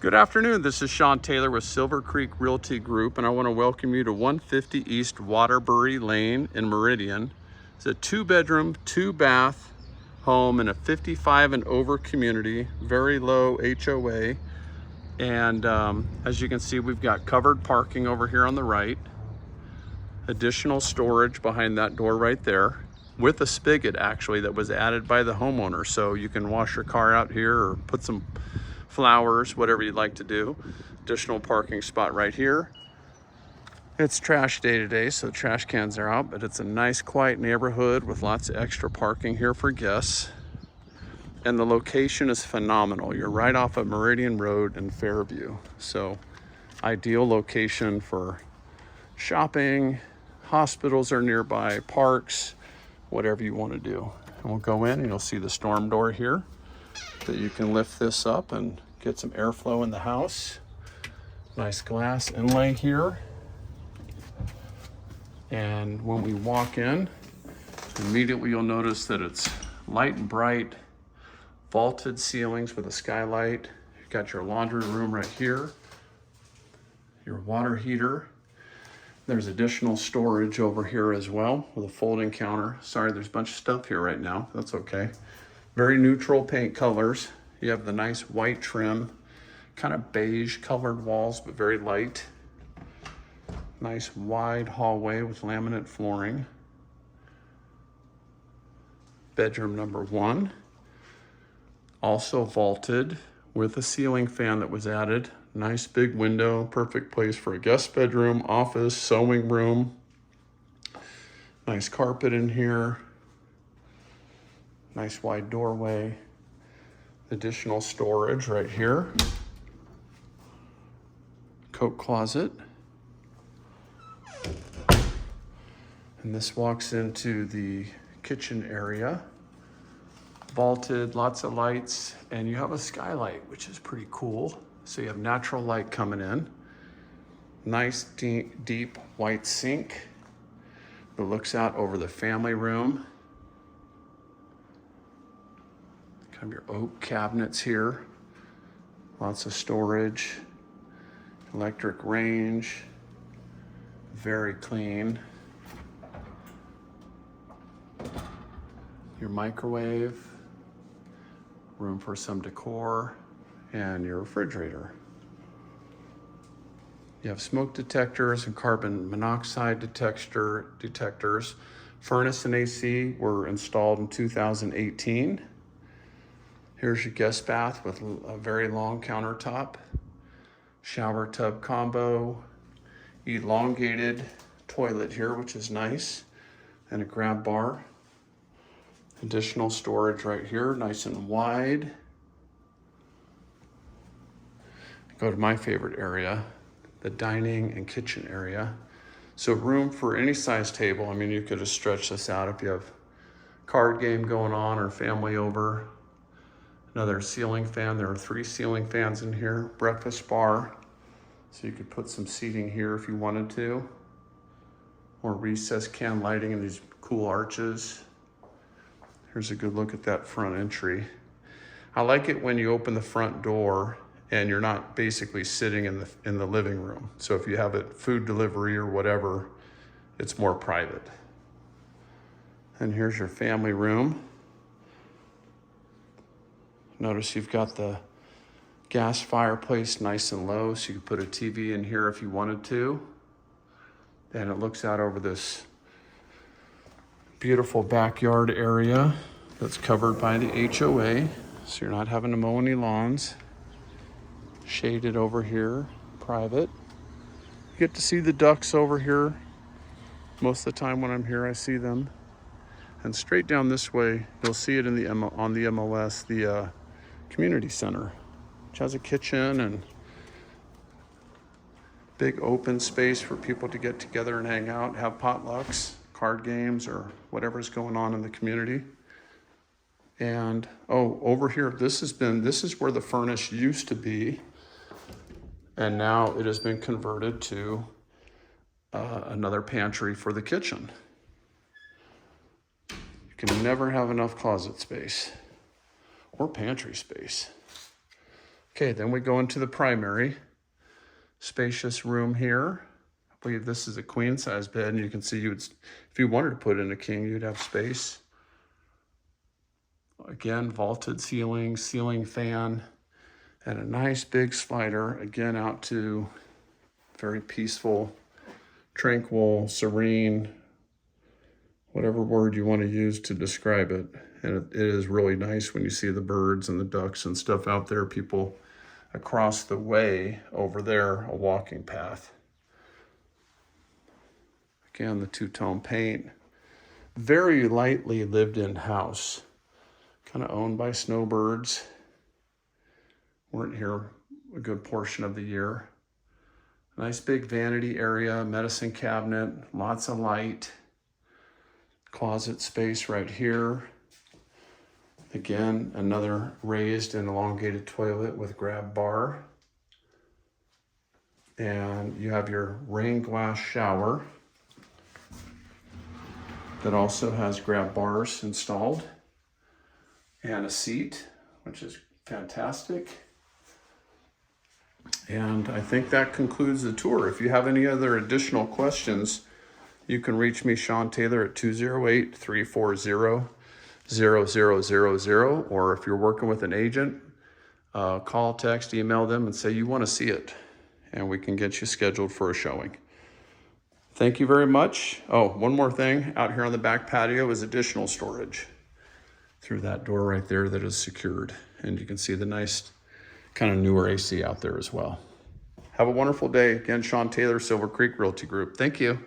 Good afternoon, this is Sean Taylor with Silver Creek Realty Group, and I want to welcome you to 150 East Waterbury Lane in Meridian. It's a 2-bedroom, 2-bath home in a 55 and over community, very low HOA. And as you can see, we've got covered parking over here on the right, additional storage behind that door right there, with a spigot actually that was added by the homeowner. So you can wash your car out here or put some flowers, whatever you'd like to do. Additional parking spot right here. It's trash day today, so trash cans are out, but it's a nice quiet neighborhood with lots of extra parking here for guests. And the location is phenomenal. You're right off of Meridian Road in Fairview. So ideal location for shopping, hospitals are nearby, parks, whatever you want to do. And we'll go in and you'll see the storm door here that you can lift this up and get some airflow in the house. Nice glass inlay here. And when we walk in, immediately you'll notice that it's light and bright, vaulted ceilings with a skylight. You've got your laundry room right here, your water heater. There's additional storage over here as well with a folding counter. Sorry, there's a bunch of stuff here right now. That's okay. Very neutral paint colors. You have the nice white trim, kind of beige colored walls, but very light. Nice wide hallway with laminate flooring. Bedroom number 1. Also vaulted with a ceiling fan that was added. Nice big window, perfect place for a guest bedroom, office, sewing room. Nice carpet in here. Nice wide doorway. Additional storage right here. Coat closet. And this walks into the kitchen area. Vaulted, lots of lights, and you have a skylight, which is pretty cool. So you have natural light coming in. Nice deep white sink that looks out over the family room. Kind of your oak cabinets here. Lots of storage. Electric range. Very clean. Your microwave. Room for some decor. And your refrigerator. You have smoke detectors and carbon monoxide detectors. Furnace and AC were installed in 2018. Here's your guest bath with a very long countertop. Shower tub combo. Elongated toilet here, which is nice. And a grab bar. Additional storage right here, nice and wide. Go to my favorite area, the dining and kitchen area. So room for any size table. I mean, you could just stretch this out if you have card game going on or family over. Another ceiling fan. There are 3 ceiling fans in here. Breakfast bar. So you could put some seating here if you wanted to. Or recessed can lighting in these cool arches. Here's a good look at that front entry. I like it when you open the front door and you're not basically sitting in the living room. So if you have a food delivery or whatever, it's more private. And here's your family room. Notice you've got the gas fireplace nice and low, so you could put a TV in here if you wanted to. And it looks out over this beautiful backyard area that's covered by the HOA, so you're not having to mow any lawns. Shaded over here, private. You get to see the ducks over here. Most of the time when I'm here, I see them. And straight down this way, you'll see it on the MLS, the community center, which has a kitchen and big open space for people to get together and hang out, have potlucks, card games, or whatever's going on in the community. And over here, this is where the furnace used to be. And now it has been converted to another pantry for the kitchen. You can never have enough closet space or pantry space. Okay, then we go into the primary. Spacious room here. I believe this is a queen size bed, and you can see if you wanted to put in a king, you'd have space. Again, vaulted ceiling, ceiling fan, and a nice big slider, again, out to very peaceful, tranquil, serene, whatever word you want to use to describe it. And it is really nice when you see the birds and the ducks and stuff out there. People across the way over there, a walking path. Again, the two-tone paint. Very lightly lived-in house. Kind of owned by snowbirds. Weren't here a good portion of the year. Nice big vanity area, medicine cabinet, lots of light. Closet space right here. Again, another raised and elongated toilet with grab bar. And you have your rain glass shower that also has grab bars installed. And a seat, which is fantastic. And I think that concludes the tour. If you have any other additional questions, you can reach me, Sean Taylor, at 208-340-0000. Or if you're working with an agent, call, text, email them and say you want to see it. And we can get you scheduled for a showing. Thank you very much. Oh, one more thing. Out here on the back patio is additional storage through that door right there that is secured. And you can see the nice kind of newer AC out there as well. Have a wonderful day. Again, Sean Taylor, Silver Creek Realty Group. Thank you.